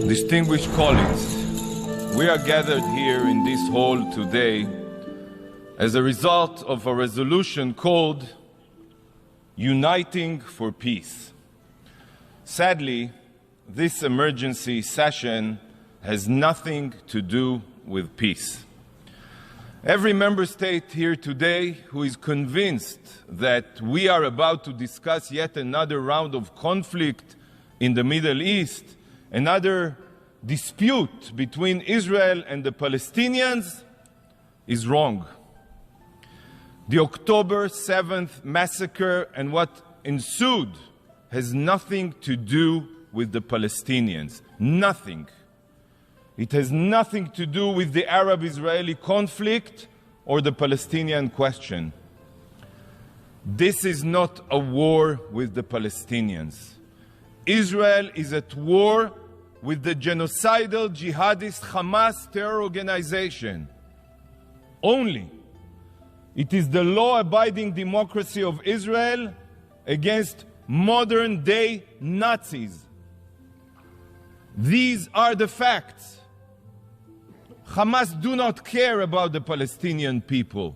Distinguished colleagues, we are gathered here in this hall today as a result of a resolution called Uniting for Peace. Sadly, this emergency session has nothing to do with peace. Every member state here today who is convinced that we are about to discuss yet another round of conflict in the Middle East, another dispute between Israel and the Palestinians, is wrong. The October 7th massacre and what ensued has nothing to do with the Palestinians. Nothing. It has nothing to do with the Arab-Israeli conflict or the Palestinian question. This is not a war with the Palestinians. Israel is at war with the genocidal jihadist Hamas terror organization. Only. It is the law-abiding democracy of Israel against modern-day Nazis. These are the facts. Hamas do not care about the Palestinian people.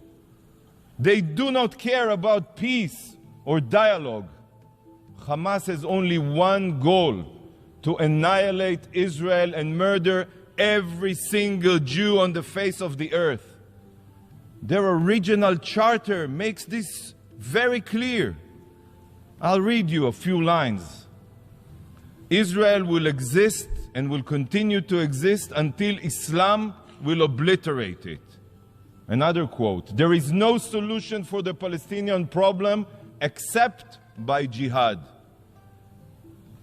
They do not care about peace or dialogue. Hamas has only one goal: to annihilate Israel and murder every single Jew on the face of the earth. Their original charter makes this very clear. I'll read you a few lines. Israel will exist and will continue to exist until Islam will obliterate it. Another quote: there is no solution for the Palestinian problem except by jihad.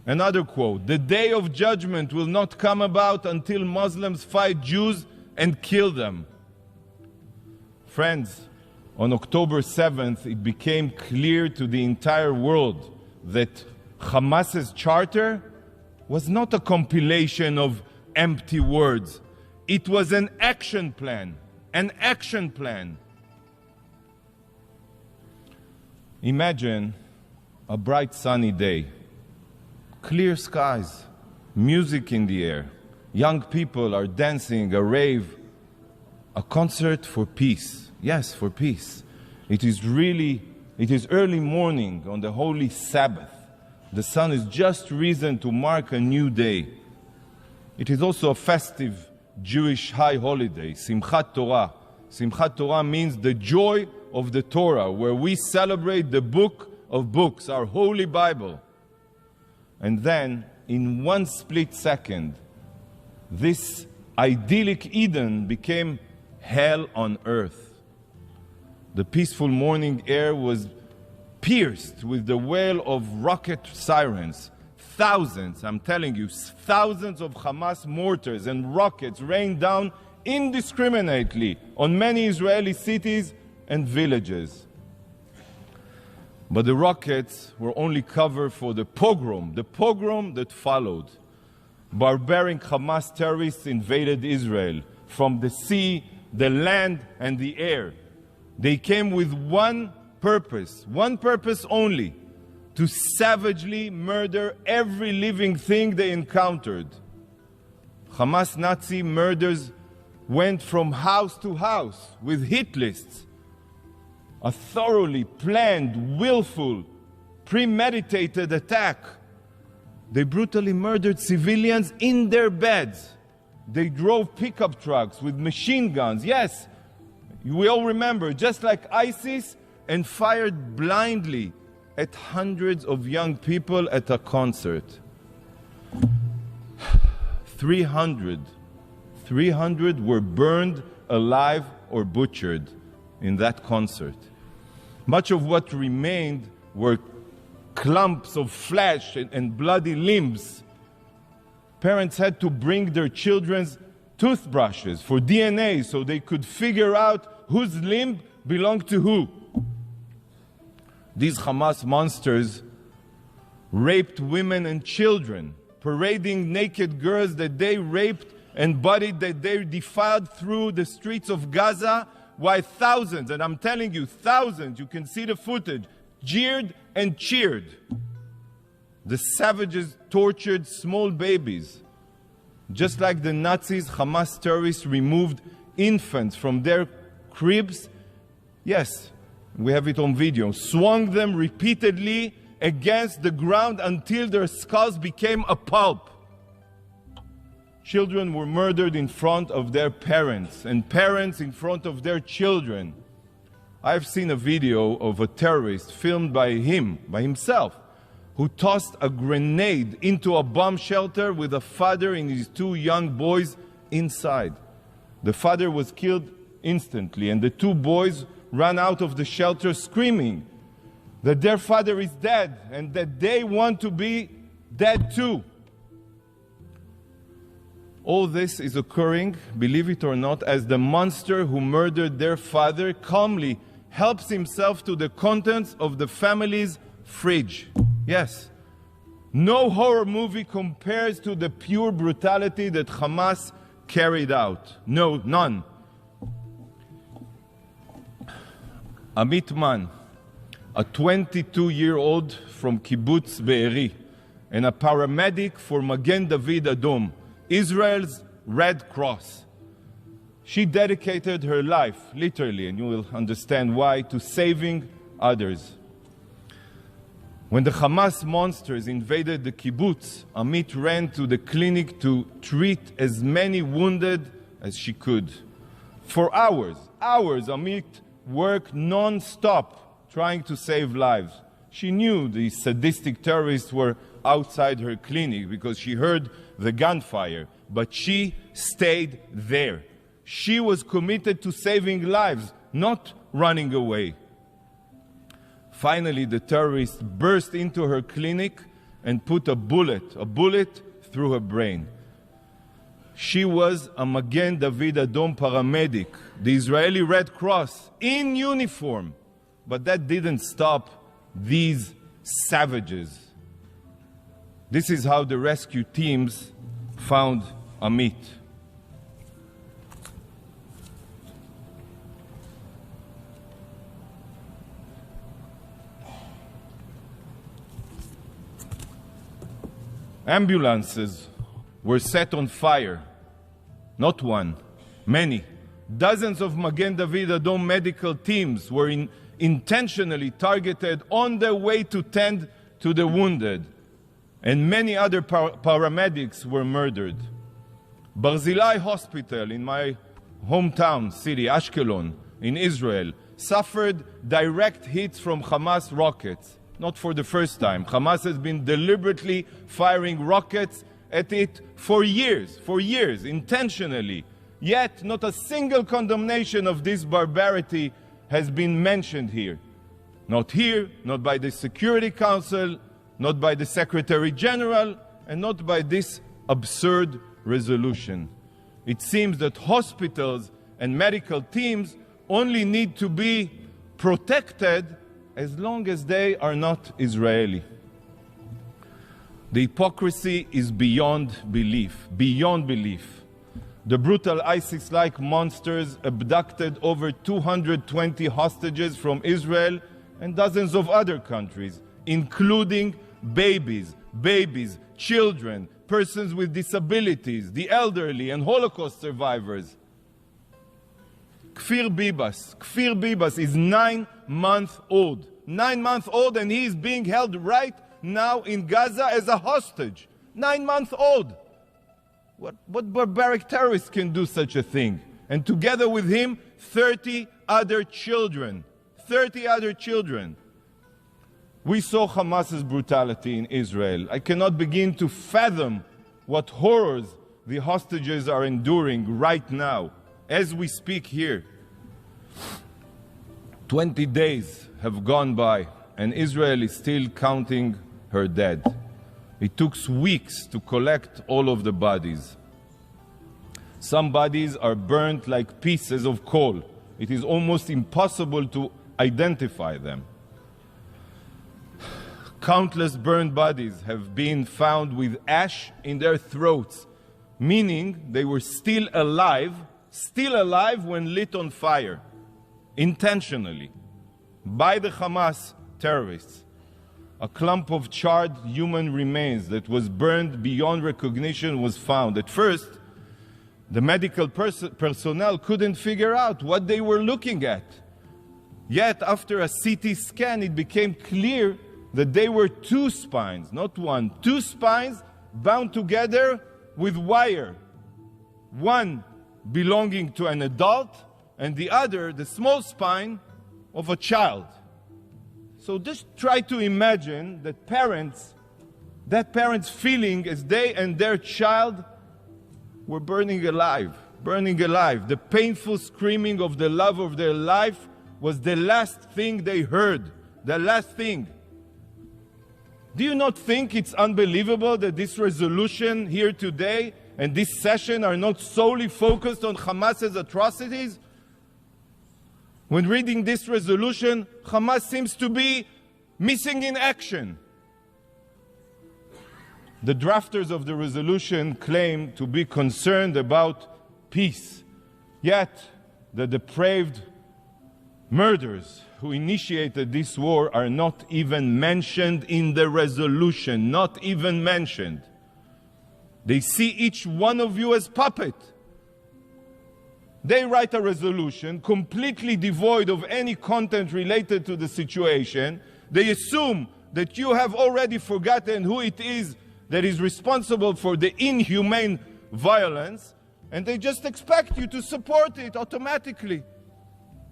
Another quote: the day of judgment will not come about until Muslims fight Jews and kill them. Friends, on October 7th, it became clear to the entire world that Hamas's charter was not a compilation of empty words. It was an action plan. An action plan. Imagine a bright sunny day. Clear skies, music in the air, young people are dancing, a rave, a concert for peace. Yes, for peace. It is early morning on the holy Sabbath. The sun is just risen to mark a new day. It is also a festive Jewish high holiday, Simchat Torah. Simchat Torah means the joy of the Torah, where we celebrate the book of books, our holy Bible. And then, in one split second, this idyllic Eden became hell on earth. The peaceful morning air was pierced with the wail of rocket sirens. Thousands, I'm telling you, thousands of Hamas mortars and rockets rained down indiscriminately on many Israeli cities and villages. But the rockets were only cover for the pogrom that followed. Barbaric Hamas terrorists invaded Israel from the sea, the land, and the air. They came with one purpose only: to savagely murder every living thing they encountered. Hamas Nazi murders went from house to house with hit lists. A thoroughly planned, willful, premeditated attack. They brutally murdered civilians in their beds. They drove pickup trucks with machine guns. Yes, we all remember, just like ISIS, and fired blindly at hundreds of young people at a concert. 300 were burned alive or butchered in that concert. Much of what remained were clumps of flesh and bloody limbs. Parents had to bring their children's toothbrushes for DNA so they could figure out whose limb belonged to who. These Hamas monsters raped women and children, parading naked girls that they raped and bodied that they defiled through the streets of Gaza, while thousands, and I'm telling you, thousands, you can see the footage, jeered and cheered. The savages tortured small babies. Just like the Nazis, Hamas terrorists removed infants from their cribs. Yes, we have it on video. Swung them repeatedly against the ground until their skulls became a pulp. Children were murdered in front of their parents, and parents in front of their children. I've seen a video of a terrorist filmed by himself, who tossed a grenade into a bomb shelter with a father and his two young boys inside. The father was killed instantly, and the two boys ran out of the shelter screaming that their father is dead and that they want to be dead too. All this is occurring, believe it or not, as the monster who murdered their father calmly helps himself to the contents of the family's fridge. Yes, no horror movie compares to the pure brutality that Hamas carried out. No, none. Amit Man, a 22-year-old from Kibbutz Be'eri, and a paramedic for Magen David Adom, Israel's Red Cross. She dedicated her life, literally, and you will understand why, to saving others. When the Hamas monsters invaded the kibbutz, Amit ran to the clinic to treat as many wounded as she could. For hours, Amit worked non-stop trying to save lives. She knew the sadistic terrorists were outside her clinic because she heard the gunfire, but she stayed there. She was committed to saving lives, not running away. Finally, the terrorists burst into her clinic and put a bullet through her brain. She was a Magen David Adom paramedic, the Israeli Red Cross, in uniform. But that didn't stop these savages. This is how the rescue teams found Amit. Ambulances were set on fire. Not one, many. Dozens of Magen David Adom medical teams were intentionally targeted on their way to tend to the wounded. And many other paramedics were murdered. Barzilai Hospital in my hometown city, Ashkelon, in Israel, suffered direct hits from Hamas rockets. Not for the first time. Hamas has been deliberately firing rockets at it for years, intentionally. Yet, not a single condemnation of this barbarity has been mentioned here. Not here, not by the Security Council, not by the Secretary General, and not by this absurd resolution. It seems that hospitals and medical teams only need to be protected as long as they are not Israeli. The hypocrisy is beyond belief, beyond belief. The brutal ISIS-like monsters abducted over 220 hostages from Israel and dozens of other countries, including babies, children, persons with disabilities, the elderly, and Holocaust survivors. Kfir Bibas is 9 months old. 9 months old, and he is being held right now in Gaza as a hostage. 9 months old. What barbaric terrorist can do such a thing? And together with him, 30 other children. 30 other children. We saw Hamas's brutality in Israel. I cannot begin to fathom what horrors the hostages are enduring right now, as we speak here. 20 days have gone by, and Israel is still counting her dead. It took weeks to collect all of the bodies. Some bodies are burnt like pieces of coal. It is almost impossible to identify them. Countless burned bodies have been found with ash in their throats, meaning they were still alive when lit on fire, intentionally, by the Hamas terrorists. a clump of charred human remains that was burned beyond recognition was found. At first, the medical personnel couldn't figure out what they were looking at. Yet, after a CT scan, it became clear that they were two spines, not one, two spines bound together with wire. One belonging to an adult, and the other, the small spine, of a child. So just try to imagine that parents feeling as they and their child were burning alive. The painful screaming of the love of their life was the last thing they heard, the last thing. Do you not think it's unbelievable that this resolution here today and this session are not solely focused on Hamas's atrocities? When reading this resolution, Hamas seems to be missing in action. The drafters of the resolution claim to be concerned about peace, yet the depraved murderers who initiated this war are not even mentioned in the resolution, not even mentioned. They see each one of you as puppet. They write a resolution completely devoid of any content related to the situation. They assume that you have already forgotten who it is that is responsible for the inhumane violence, and they just expect you to support it automatically.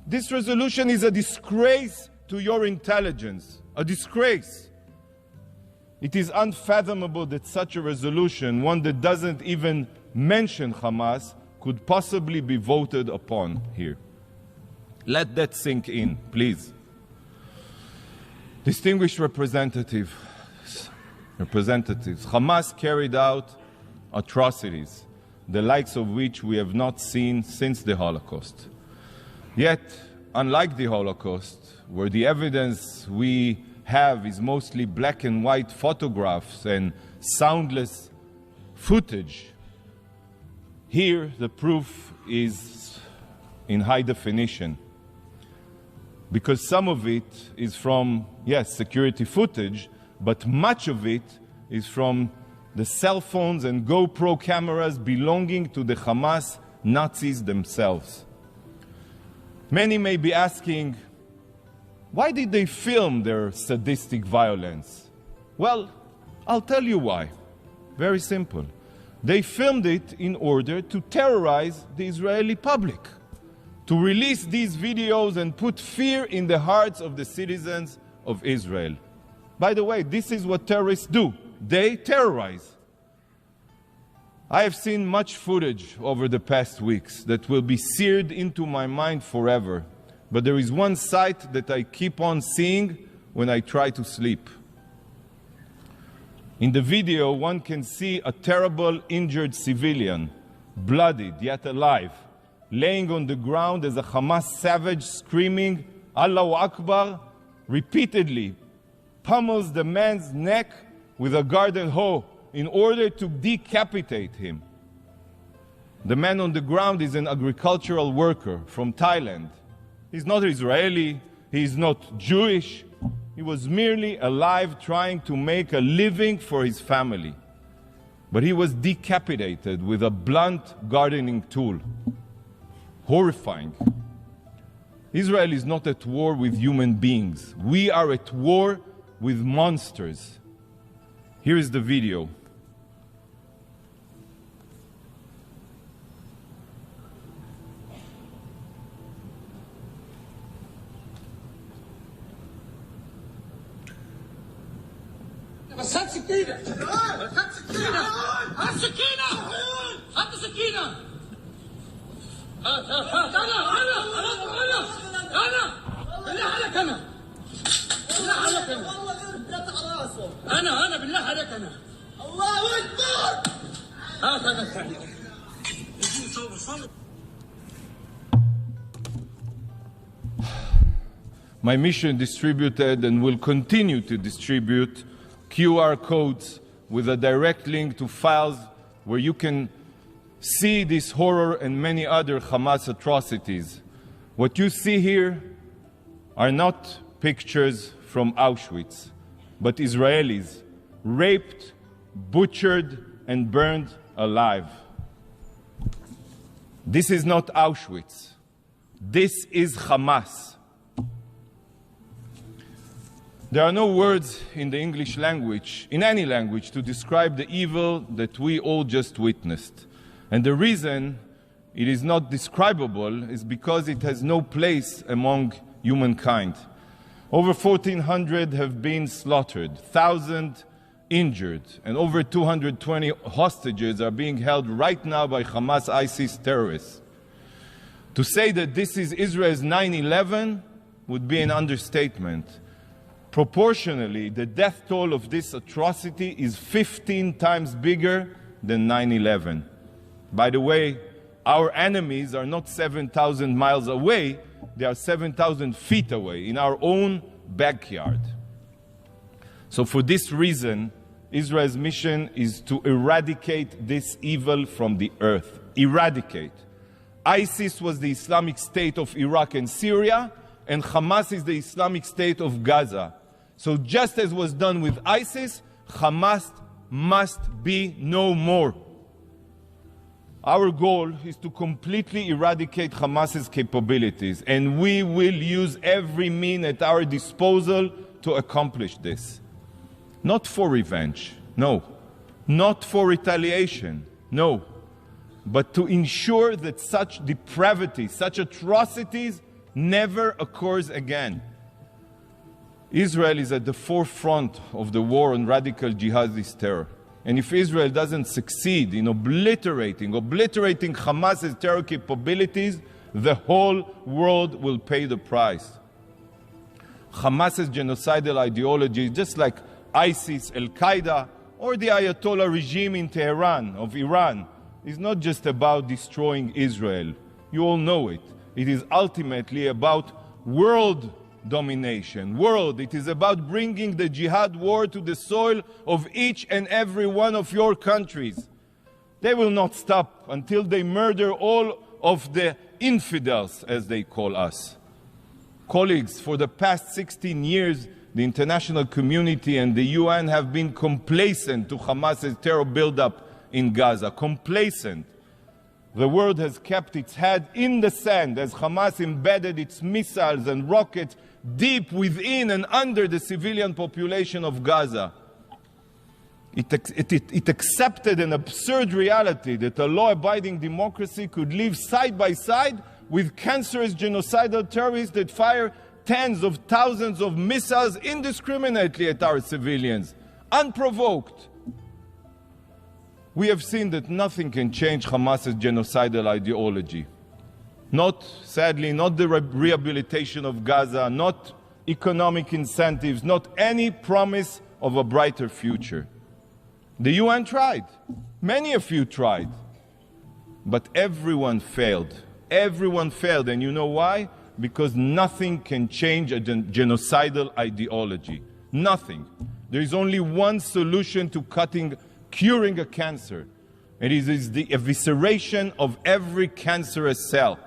This resolution is a disgrace to your intelligence, a disgrace. It is unfathomable that such a resolution, one that doesn't even mention Hamas, could possibly be voted upon here. Let that sink in, please. Distinguished representatives, Hamas carried out atrocities, the likes of which we have not seen since the Holocaust. Yet, unlike the Holocaust, where the evidence we have is mostly black and white photographs and soundless footage, here the proof is in high definition. Because some of it is from, yes, security footage, but much of it is from the cell phones and GoPro cameras belonging to the Hamas Nazis themselves. Many may be asking, why did they film their sadistic violence? Well, I'll tell you why. Very simple. They filmed it in order to terrorize the Israeli public, to release these videos and put fear in the hearts of the citizens of Israel. By the way, this is what terrorists do. They terrorize. I have seen much footage over the past weeks that will be seared into my mind forever. But there is one sight that I keep on seeing when I try to sleep. In the video, one can see a terrible injured civilian, bloodied yet alive, laying on the ground as a Hamas savage screaming, Allahu Akbar, repeatedly pummels the man's neck with a garden hoe in order to decapitate him. The man on the ground is an agricultural worker from Thailand. He's not Israeli, he's not Jewish. He was merely alive trying to make a living for his family. But he was decapitated with a blunt gardening tool. Horrifying. Israel is not at war with human beings. We are at war with monsters. Here is the video. بس هات سكينة هات سكينة هات سكينة هات سكينة هات أنا بالله عليك أنا بالله عليك أنا والله غير بلاد على راسه أنا بالله عليك أنا الله أكبر هات هذا الثاني My mission distributed and will continue to distribute QR codes with a direct link to files where you can see this horror and many other Hamas atrocities. What you see here are not pictures from Auschwitz. but Israelis, raped, butchered, and burned alive. This is not Auschwitz. This is Hamas. There are no words in the English language, in any language, to describe the evil that we all just witnessed. And the reason it is not describable is because it has no place among humankind. Over 1,400 have been slaughtered, 1,000 injured, and over 220 hostages are being held right now by Hamas ISIS terrorists. To say that this is Israel's 9/11 would be an understatement. Proportionally, the death toll of this atrocity is 15 times bigger than 9/11. By the way, our enemies are not 7,000 miles away, they are 7,000 feet away, in our own backyard. So for this reason, Israel's mission is to eradicate this evil from the earth. Eradicate. ISIS was the Islamic State of Iraq and Syria, and Hamas is the Islamic State of Gaza. So just as was done with ISIS, Hamas must be no more. Our goal is to completely eradicate Hamas's capabilities, and we will use every means at our disposal to accomplish this. Not for revenge, no. Not for retaliation, no. But to ensure that such depravity, such atrocities never occurs again. Israel is at the forefront of the war on radical jihadist terror. And if Israel doesn't succeed in obliterating Hamas's terror capabilities, the whole world will pay the price. Hamas's genocidal ideology, just like ISIS, Al-Qaeda, or the Ayatollah regime in Tehran of Iran, is not just about destroying Israel. You all know it. It is ultimately about world domination. It is about bringing the jihad war to the soil of each and every one of your countries. They will not stop until they murder all of the infidels, as they call us. Colleagues, for the past 16 years, the international community and the UN have been complacent to Hamas's terror buildup in Gaza. Complacent. The world has kept its head in the sand as Hamas embedded its missiles and rockets deep within and under the civilian population of Gaza. It accepted an absurd reality that a law-abiding democracy could live side by side with cancerous genocidal terrorists that fire tens of thousands of missiles indiscriminately at our civilians, unprovoked. We have seen that nothing can change Hamas's genocidal ideology. Sadly, not the rehabilitation of Gaza, not economic incentives, not any promise of a brighter future. The UN tried. Many of you tried. But everyone failed. Everyone failed. And you know why? Because nothing can change a genocidal ideology. Nothing. There is only one solution to curing a cancer. It is the evisceration of every cancerous cell.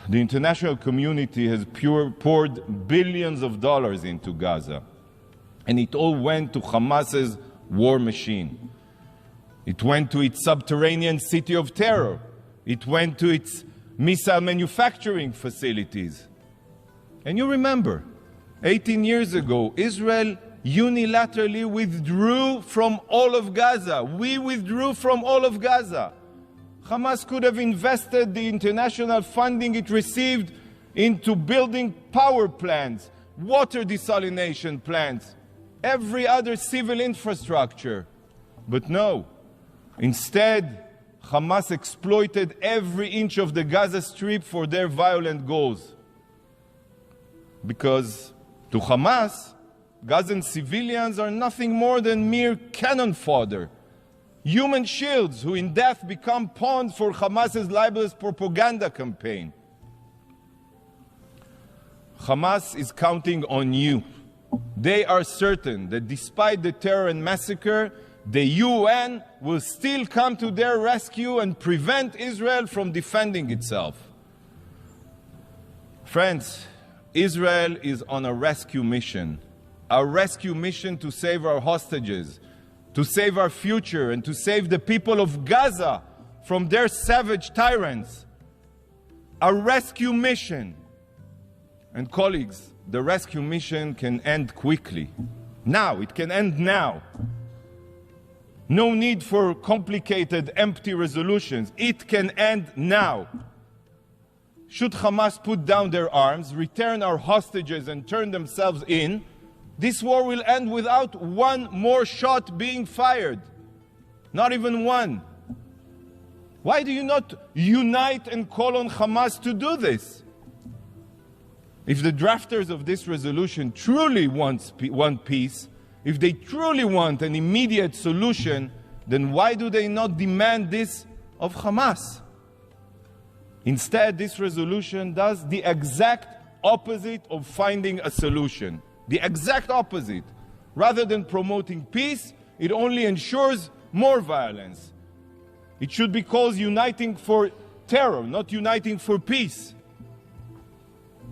The international community has poured billions of dollars into Gaza, and it all went to Hamas's war machine. It went to its subterranean city of terror. It went to its missile manufacturing facilities. And you remember, 18 years ago, Israel unilaterally withdrew from all of Gaza. We withdrew from all of Gaza. Hamas could have invested the international funding it received into building power plants, water desalination plants, every other civil infrastructure. But no. Instead, Hamas exploited every inch of the Gaza Strip for their violent goals. Because to Hamas, Gazan civilians are nothing more than mere cannon fodder. Human shields who in death become pawns for Hamas's libelous propaganda campaign. Hamas is counting on you. They are certain that despite the terror and massacre, the UN will still come to their rescue and prevent Israel from defending itself. Friends, Israel is on a rescue mission. our rescue mission to save our hostages, to save our future, and to save the people of Gaza from their savage tyrants. Our rescue mission. And colleagues, the rescue mission can end quickly. Now, it can end now. No need for complicated, empty resolutions. It can end now. Should Hamas put down their arms, return our hostages, and turn themselves in, this war will end without one more shot being fired. Not even one. Why do you not unite and call on Hamas to do this? If the drafters of this resolution truly want peace, if they truly want an immediate solution, then why do they not demand this of Hamas? Instead, this resolution does the exact opposite of finding a solution. The exact opposite. Rather than promoting peace, it only ensures more violence. It should be called uniting for terror, not uniting for peace.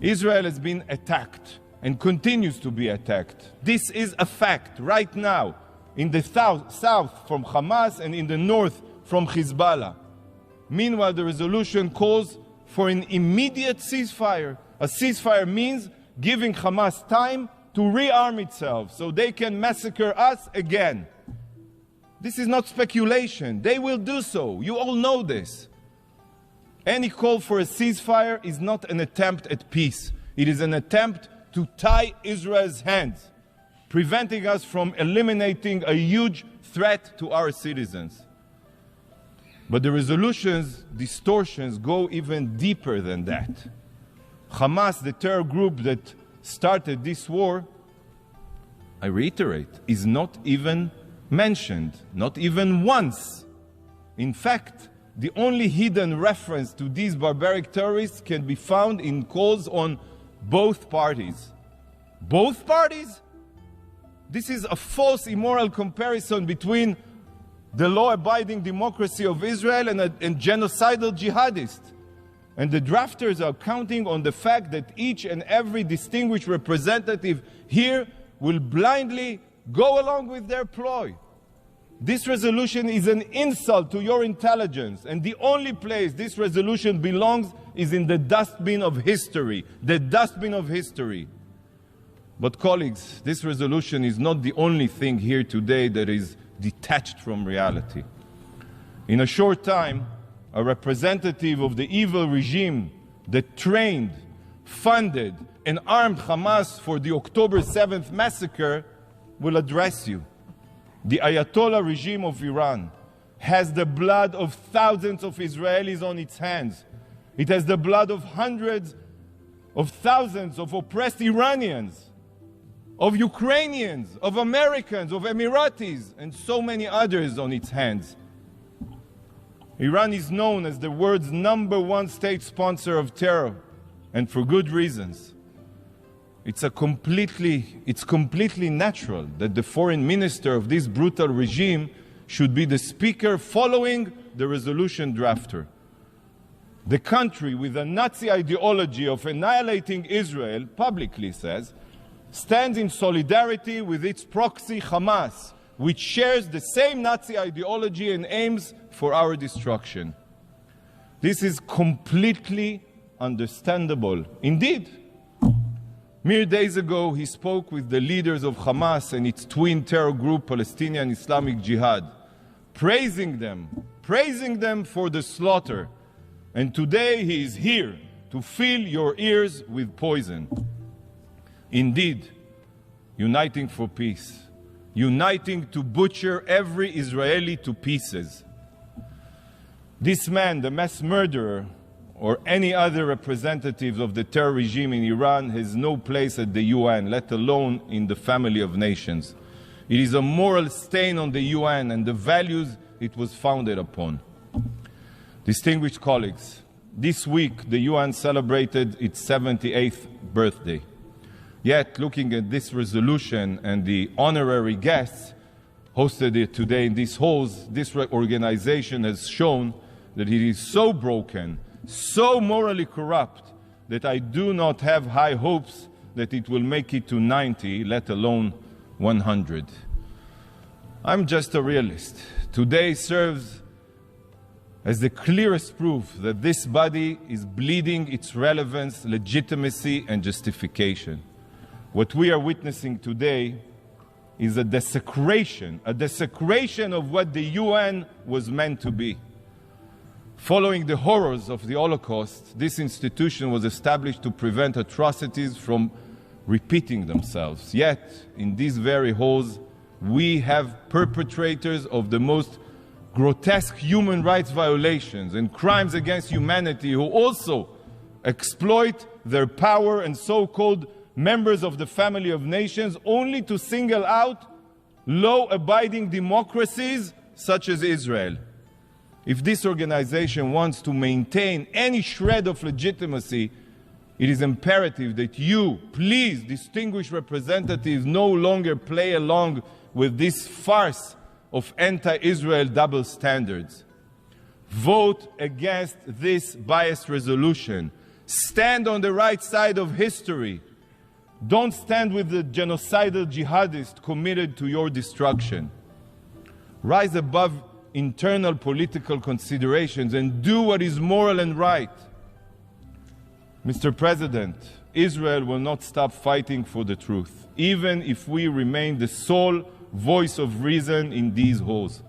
Israel has been attacked and continues to be attacked. This is a fact right now. In the south from Hamas and in the north from Hezbollah. Meanwhile, the resolution calls for an immediate ceasefire. A ceasefire means giving Hamas time to rearm itself so they can massacre us again. This is not speculation. They will do so. You all know this. Any call for a ceasefire is not an attempt at peace. It is an attempt to tie Israel's hands, preventing us from eliminating a huge threat to our citizens. But the resolution's distortions go even deeper than that. Hamas, the terror group that started this war, I reiterate, is not even mentioned, not even once. In fact, the only hidden reference to these barbaric terrorists can be found in calls on both parties. Both parties? This is a false, immoral comparison between the law-abiding democracy of Israel and genocidal jihadists. And the drafters are counting on the fact that each and every distinguished representative here will blindly go along with their ploy. This resolution is an insult to your intelligence, and the only place this resolution belongs is in the dustbin of history. The dustbin of history. But colleagues, this resolution is not the only thing here today that is detached from reality. In a short time, a representative of the evil regime that trained, funded, and armed Hamas for the October 7th massacre will address you. The Ayatollah regime of Iran has the blood of thousands of Israelis on its hands. It has the blood of hundreds of thousands of oppressed Iranians, of Ukrainians, of Americans, of Emiratis, and so many others on its hands. Iran is known as the world's #1 state sponsor of terror, and for good reasons. It's completely natural that the foreign minister of this brutal regime should be the speaker following the resolution drafter. The country with a Nazi ideology of annihilating Israel publicly says, stands in solidarity with its proxy Hamas, which shares the same Nazi ideology and aims for our destruction. This is completely understandable. Indeed, mere days ago, he spoke with the leaders of Hamas and its twin terror group, Palestinian Islamic Jihad, praising them for the slaughter. And today he is here to fill your ears with poison. Indeed, uniting for peace, uniting to butcher every Israeli to pieces. This man, the mass murderer, or any other representative of the terror regime in Iran has no place at the UN, let alone in the family of nations. It is a moral stain on the UN and the values it was founded upon. Distinguished colleagues, this week the UN celebrated its 78th birthday. Yet, looking at this resolution and the honorary guests hosted it today in these halls, this organization has shown that it is so broken, so morally corrupt, that I do not have high hopes that it will make it to 90, let alone 100. I'm just a realist. Today serves as the clearest proof that this body is bleeding its relevance, legitimacy, and justification. What we are witnessing today is a desecration of what the UN was meant to be. Following the horrors of the Holocaust, this institution was established to prevent atrocities from repeating themselves. Yet, in these very halls, we have perpetrators of the most grotesque human rights violations and crimes against humanity who also exploit their power and so-called members of the family of nations only to single out law-abiding democracies such as Israel. If this organization wants to maintain any shred of legitimacy, it is imperative that you, please, distinguished representatives, no longer play along with this farce of anti-Israel double standards. Vote against this biased resolution. Stand on the right side of history. Don't stand with the genocidal jihadists committed to your destruction. Rise above internal political considerations and do what is moral and right. Mr. President, Israel will not stop fighting for the truth, even if we remain the sole voice of reason in these halls.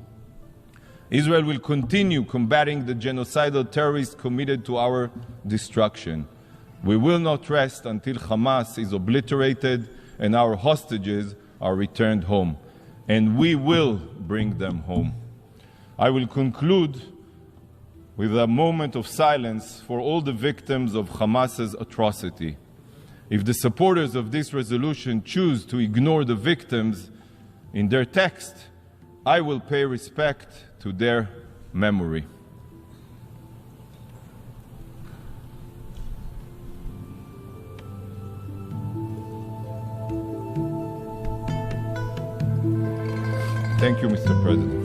Israel will continue combating the genocidal terrorists committed to our destruction. We will not rest until Hamas is obliterated and our hostages are returned home. And we will bring them home. I will conclude with a moment of silence for all the victims of Hamas's atrocity. If the supporters of this resolution choose to ignore the victims in their text, I will pay respect to their memory. Thank you, Mr. President.